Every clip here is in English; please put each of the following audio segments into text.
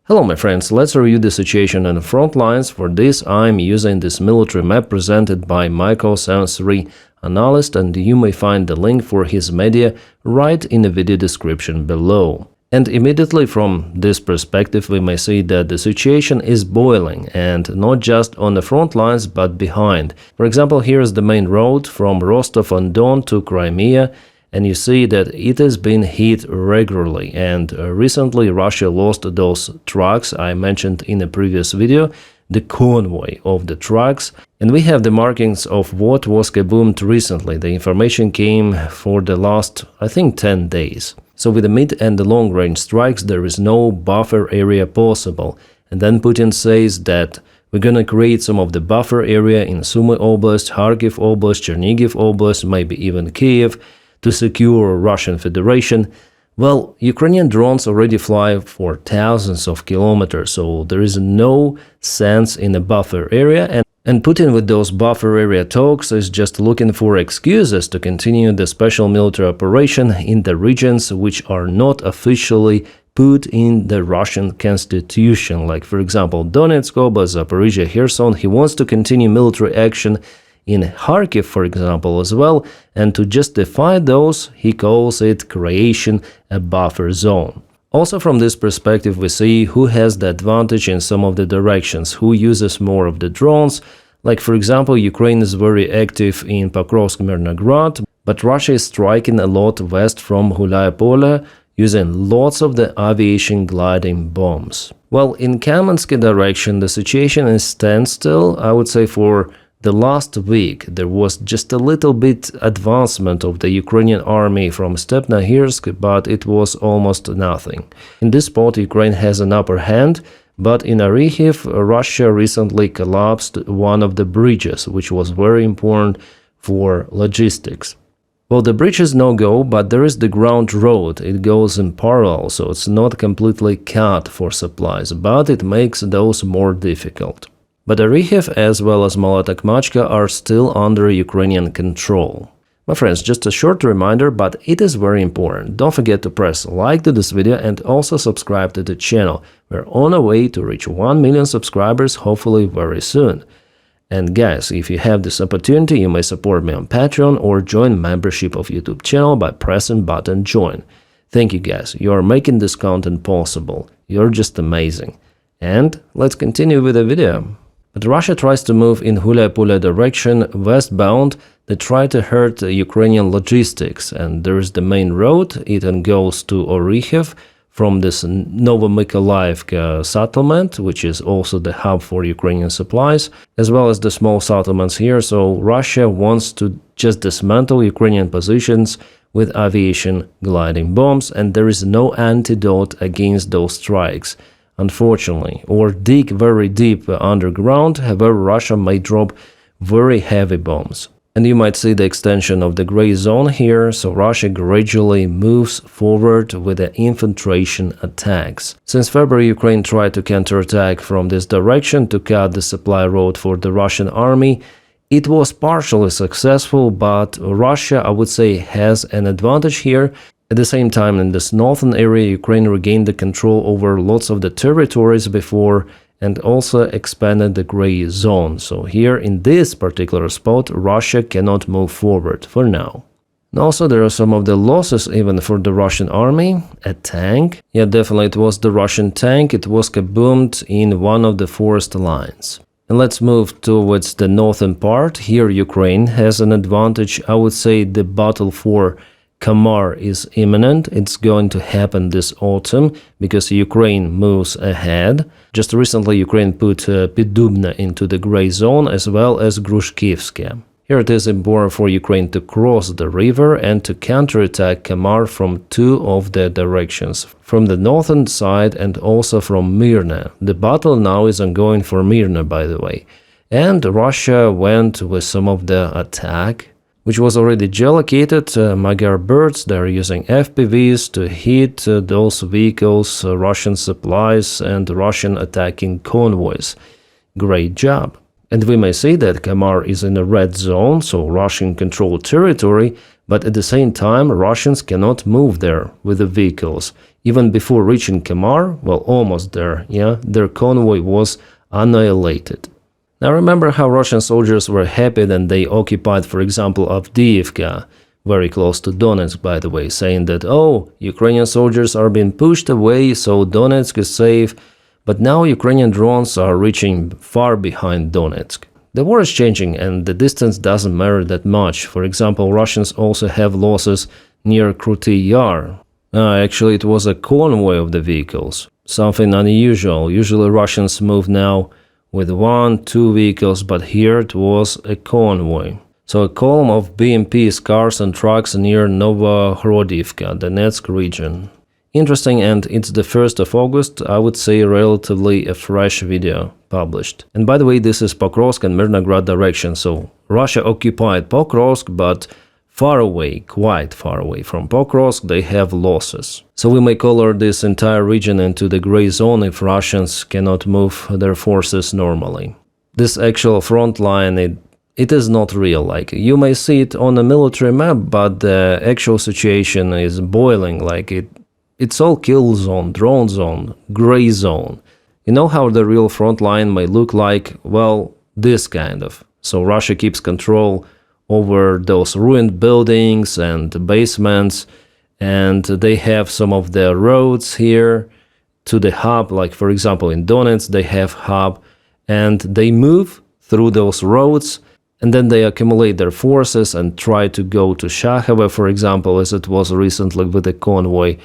Hello my friends, let's review the situation on the front lines. For this I'm using this military map presented by Michael 73 analyst, and you may find the link for his media right in the video description below. And immediately from this perspective we may see that the situation is boiling, and not just on the front lines but behind. For example, here is the main road from Rostov-on-Don to Crimea, and you see that it has been hit regularly, and recently Russia lost those trucks I mentioned in a previous video, the convoy of the trucks, and we have the markings of what was kaboomed recently. The information came for the last, I think, 10 days. So with the mid and the long range strikes there is no buffer area possible, and then Putin says that we're gonna create some of the buffer area in Sumy Oblast, Kharkiv Oblast, Chernihiv Oblast, maybe even Kiev, to secure Russian Federation. Well, Ukrainian drones already fly for thousands of kilometers, so there is no sense in a buffer area, and Putin with those buffer area talks is just looking for excuses to continue the special military operation in the regions which are not officially put in the Russian constitution, like for example Donetsk Oblast, Zaporizhia, Kherson. He wants to continue military action in Kharkiv, for example, as well, and to justify those, he calls it creation a buffer zone. Also from this perspective we see who has the advantage in some of the directions, who uses more of the drones. Like for example, Ukraine is very active in Pokrovsk-Mirnograd, but Russia is striking a lot west from Gulaya using lots of the aviation gliding bombs. Well, in Kamensk direction the situation is standstill, I would say. For the last week there was just a little bit advancement of the Ukrainian army from Stepnohirsk, but it was almost nothing. In this spot Ukraine has an upper hand, but in Kharkiv Russia recently collapsed one of the bridges, which was very important for logistics. Well, the bridge is no-go, but there is the ground road. It goes in parallel, so it's not completely cut for supplies, but it makes those more difficult. But Kharkiv as well as Mala-Tokmachka are still under Ukrainian control. My friends, just a short reminder, but it is very important. Don't forget to press like to this video and also subscribe to the channel. We're on our way to reach 1 million subscribers, hopefully very soon. And guys, if you have this opportunity, you may support me on Patreon or join membership of YouTube channel by pressing button join. Thank you guys, you are making this content possible. You're just amazing. And let's continue with the video. But Russia tries to move in Gulaya direction westbound. They try to hurt Ukrainian logistics, and there is the main road. It then goes to Kharkiv from this Novomykolaivka settlement, which is also the hub for Ukrainian supplies, as well as the small settlements here. So Russia wants to just dismantle Ukrainian positions with aviation gliding bombs, and there is no antidote against those strikes, unfortunately, or dig very deep underground. However, Russia may drop very heavy bombs. And you might see the extension of the gray zone here, so Russia gradually moves forward with the infiltration attacks. Since February, Ukraine tried to counterattack from this direction to cut the supply road for the Russian army. It was partially successful, but Russia, I would say, has an advantage here. At the same time, in this northern area, Ukraine regained the control over lots of the territories before and also expanded the gray zone. So here in this particular spot, Russia cannot move forward for now. And also there are some of the losses even for the Russian army. A tank. Yeah, definitely it was the Russian tank. It was kaboomed in one of the forest lines. And let's move towards the northern part. Here Ukraine has an advantage. I would say the battle for Kamar is imminent. It's going to happen this autumn because Ukraine moves ahead. Just recently Ukraine put Pidubna into the gray zone as well as Grushkivska. Here it is important for Ukraine to cross the river and to counterattack Kamar from two of the directions, from the northern side and also from Mirna. The battle now is ongoing for Mirna, by the way. And Russia went with some of the attack, which was already geolocated. Magyar birds, they're using FPVs to hit those vehicles, Russian supplies and Russian attacking convoys. Great job. And we may see that Kamar is in a red zone, so Russian-controlled territory, but at the same time Russians cannot move there with the vehicles. Even before reaching Kemar, well, almost there, yeah, their convoy was annihilated. Now remember how Russian soldiers were happy that they occupied, for example, Avdiivka, very close to Donetsk, by the way, saying that, oh, Ukrainian soldiers are being pushed away, so Donetsk is safe. But now Ukrainian drones are reaching far behind Donetsk. The war is changing and the distance doesn't matter that much. For example, Russians also have losses near Kruty Yar. Actually, it was a convoy of the vehicles. Something unusual. Usually Russians move now with 1-2 vehicles, but here it was a convoy. So a column of BMP's cars and trucks near Novokhodivka, Donetsk region. Interesting, and it's the 1st of August, I would say relatively a fresh video published. And by the way, this is Pokrovsk and Mirnograd direction, so Russia occupied Pokrovsk, but far away, quite far away from Pokrovsk, they have losses. So we may color this entire region into the gray zone if Russians cannot move their forces normally. This actual front line, it is not real, like you may see it on a military map, but the actual situation is boiling, like it's all kill zone, drone zone, gray zone. You know how the real front line may look like? Well, this kind of. So Russia keeps control over those ruined buildings and basements, and they have some of the roads here to the hub, like for example in Donetsk they have hub, and they move through those roads, and then they accumulate their forces and try to go to Shakhova, for example, as it was recently with the convoy.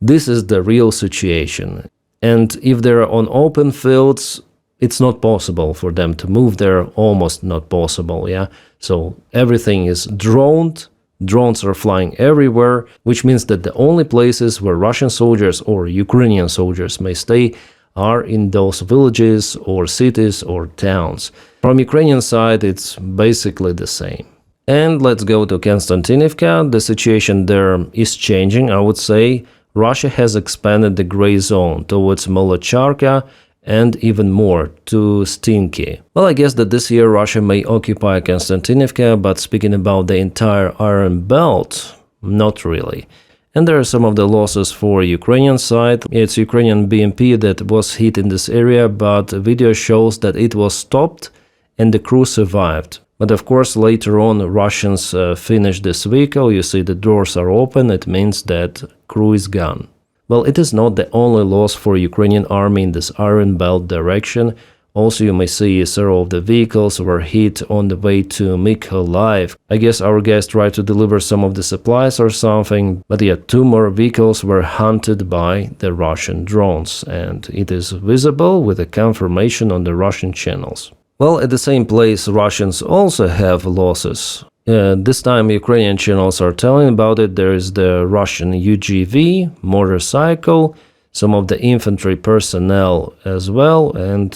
This is the real situation. And if they're on open fields, it's not possible for them to move there, almost not possible, yeah? So everything is droned, drones are flying everywhere, which means that the only places where Russian soldiers or Ukrainian soldiers may stay are in those villages or cities or towns. From Ukrainian side, it's basically the same. And let's go to Konstantinivka. The situation there is changing, I would say. Russia has expanded the gray zone towards Molocharka and even more to Stinky. Well, I guess that this year Russia may occupy Konstantinivka, but speaking about the entire Iron Belt, not really. And there are some of the losses for Ukrainian side. It's Ukrainian BMP that was hit in this area, but video shows that it was stopped and the crew survived. But of course, later on, Russians finished this vehicle. You see the doors are open. It means that crew is gone. Well, it is not the only loss for Ukrainian army in this Iron Belt direction. Also, you may see several of the vehicles were hit on the way to Mykolaiv. I guess our guys tried to deliver some of the supplies or something, but yeah, 2 more vehicles were hunted by the Russian drones, and it is visible with a confirmation on the Russian channels. Well, at the same place, Russians also have losses. This time Ukrainian channels are telling about it. There is the Russian UGV motorcycle, some of the infantry personnel as well, and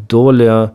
Dolya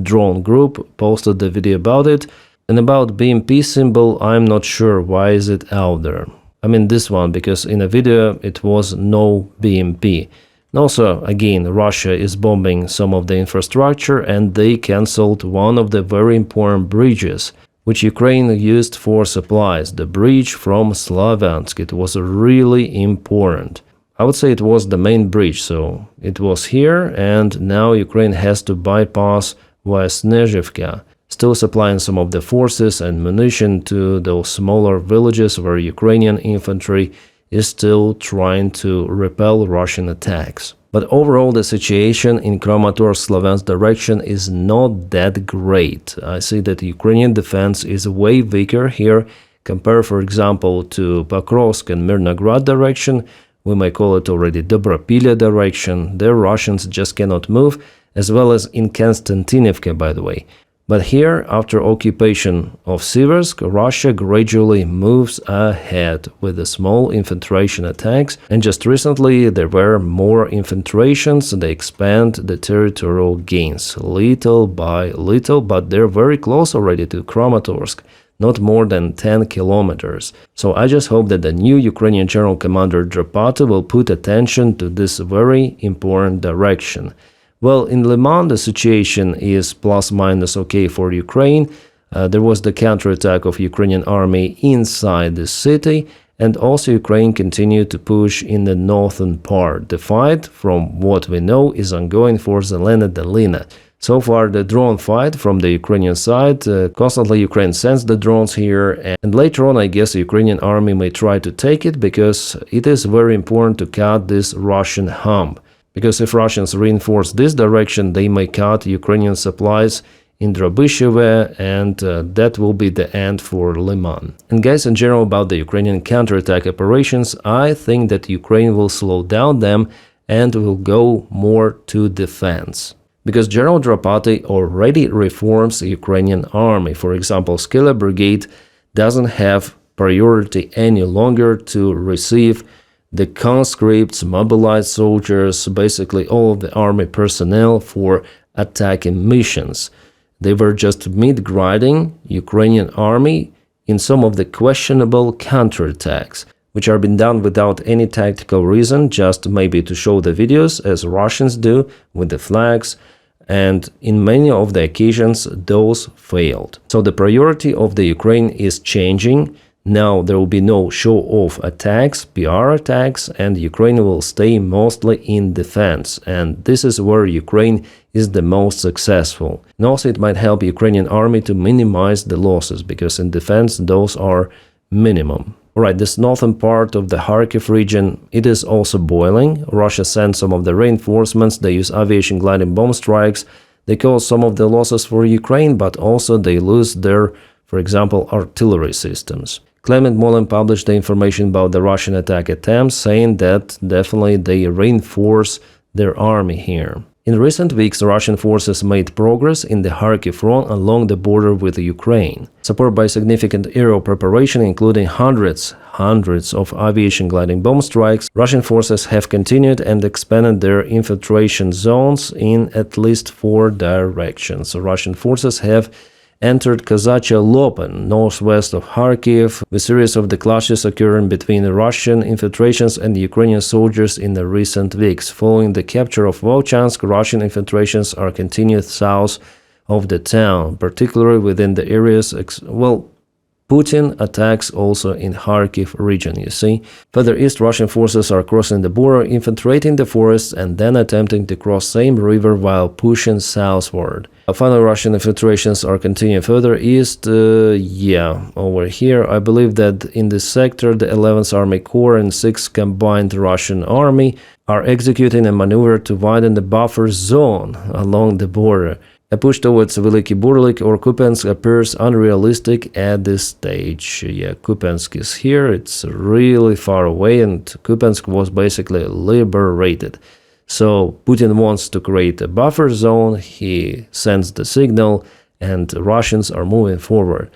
drone group posted the video about it. And about BMP symbol, I'm not sure why is it out there. I mean this one, because in a video it was no BMP. And also, again, Russia is bombing some of the infrastructure, and they cancelled one of the very important bridges, which Ukraine used for supplies, the bridge from Slavyansk. It was really important. I would say it was the main bridge, so it was here, and now Ukraine has to bypass via Snezhivka, still supplying some of the forces and munition to those smaller villages where Ukrainian infantry is still trying to repel Russian attacks. But overall, the situation in Kramatorsk-Slaviansk direction is not that great. I see that Ukrainian defense is way weaker here, compared, for example, to Pokrovsk and Mirnograd direction. We may call it already Drapatyi direction. There Russians just cannot move, as well as in Konstantinivka, by the way. But here, after occupation of Siversk, Russia gradually moves ahead with the small infiltration attacks, and just recently there were more infiltrations. They expand the territorial gains little by little, but they're very close already to Kramatorsk, not more than 10 kilometers. So I just hope that the new Ukrainian General Commander Drapatyi will put attention to this very important direction. Well, in Liman, the situation is plus-minus okay for Ukraine. There was the counterattack of Ukrainian army inside the city, and also Ukraine continued to push in the northern part. The fight, from what we know, is ongoing for Zelena Dolina. So far, the drone fight from the Ukrainian side, constantly Ukraine sends the drones here, and later on I guess the Ukrainian army may try to take it, because it is very important to cut this Russian hump. Because if Russians reinforce this direction, they may cut Ukrainian supplies in Drapatyi, and that will be the end for Liman. And guys, in general about the Ukrainian counterattack operations, I think that Ukraine will slow down them and will go more to defense. Because General Drapatyi already reforms the Ukrainian army. For example, Skilla Brigade doesn't have priority any longer to receive the conscripts, mobilized soldiers, basically all of the army personnel for attacking missions. They were just mid-grading Ukrainian army in some of the questionable counterattacks, which are being done without any tactical reason, just maybe to show the videos, as Russians do, with the flags, and in many of the occasions those failed. So the priority of the Ukraine is changing. Now there will be no show-off attacks, PR attacks, and Ukraine will stay mostly in defense. And this is where Ukraine is the most successful. And also it might help Ukrainian army to minimize the losses, because in defense those are minimum. Alright, this northern part of the Kharkiv region, it is also boiling. Russia sent some of the reinforcements, they use aviation gliding bomb strikes, they cause some of the losses for Ukraine, but also they lose their, for example, artillery systems. Clement Molin published the information about the Russian attack attempts, saying that definitely they reinforce their army here. In recent weeks, Russian forces made progress in the Kharkiv front along the border with Ukraine. Supported by significant aerial preparation, including hundreds of aviation gliding bomb strikes, Russian forces have continued and expanded their infiltration zones in at least 4 directions. Russian forces have entered Kozachya Lopen, northwest of Kharkiv, with a series of the clashes occurring between Russian infiltrations and Ukrainian soldiers in the recent weeks. Following the capture of Volchansk, Russian infiltrations are continued south of the town, particularly within the areas, Putin attacks also in Kharkiv region, you see. Further east, Russian forces are crossing the border, infiltrating the forests, and then attempting to cross same river while pushing southward. Finally, Russian infiltrations are continuing further east, over here. I believe that in this sector, the 11th Army Corps and 6th Combined Russian Army are executing a maneuver to widen the buffer zone along the border. A push towards Veliky Burlik or Kupiansk appears unrealistic at this stage. Yeah, Kupiansk is here, it's really far away, and Kupiansk was basically liberated. So Putin wants to create a buffer zone, he sends the signal, and Russians are moving forward.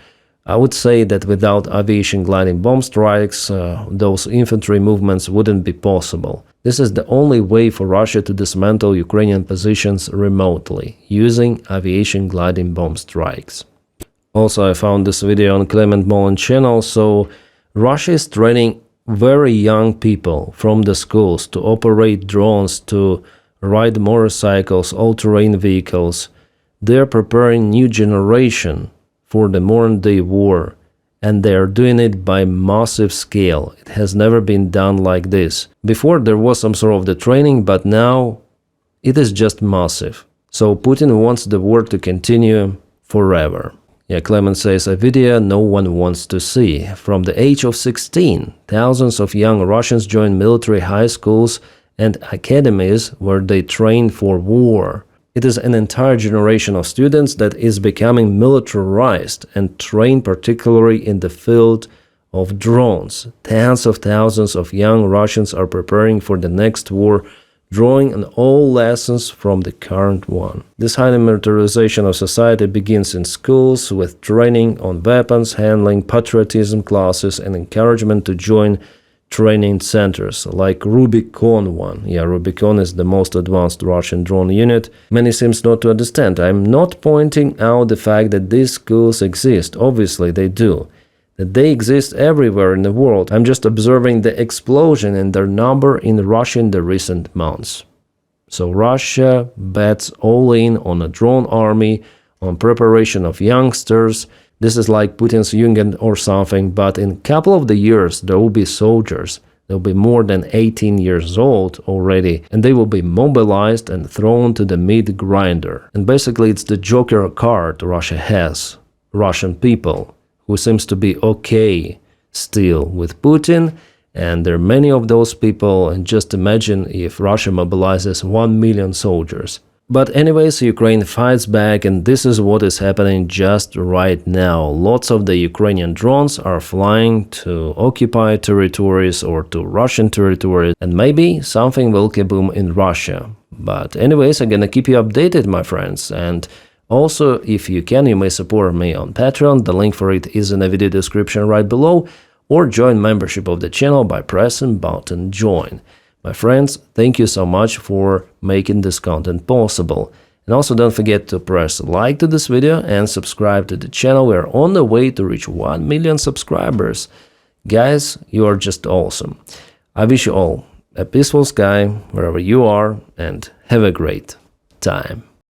I would say that without aviation gliding bomb strikes, those infantry movements wouldn't be possible. This is the only way for Russia to dismantle Ukrainian positions remotely, using aviation gliding bomb strikes. Also, I found this video on Clement Molin channel, so Russia is training very young people from the schools to operate drones, to ride motorcycles, all-terrain vehicles. They're preparing new generation for the modern-day war, and they are doing it by massive scale. It has never been done like this. Before there was some sort of the training, but now it is just massive. So Putin wants the war to continue forever. Yeah, Clement says, a video no one wants to see. From the age of 16, thousands of young Russians join military high schools and academies where they train for war. It is an entire generation of students that is becoming militarized and trained particularly in the field of drones. Tens of thousands of young Russians are preparing for the next war, drawing on all lessons from the current one. This high militarization of society begins in schools with training on weapons handling, patriotism classes, and encouragement to join training centers like Rubicon one. Yeah, Rubicon is the most advanced Russian drone unit. Many seems not to understand. I'm not pointing out the fact that these schools exist. Obviously they do. That they exist everywhere in the world. I'm just observing the explosion in their number in Russia in the recent months. So Russia bets all in on a drone army, on preparation of youngsters. This is like Putin's Jugend or something, but in a couple of the years there will be soldiers. They'll be more than 18 years old already, and they will be mobilized and thrown to the meat grinder. And basically it's the joker card Russia has, Russian people, who seems to be okay still with Putin, and there are many of those people, and just imagine if Russia mobilizes 1 million soldiers. But anyways, Ukraine fights back, and this is what is happening just right now. Lots of the Ukrainian drones are flying to occupied territories or to Russian territories, and maybe something will kaboom in Russia. But anyways, I'm gonna keep you updated, my friends, and also, if you can, you may support me on Patreon. The link for it is in the video description right below, or join membership of the channel by pressing button join. My friends, thank you so much for making this content possible. And also don't forget to press like to this video and subscribe to the channel. We are on the way to reach 1 million subscribers. Guys, you are just awesome. I wish you all a peaceful sky wherever you are, and have a great time.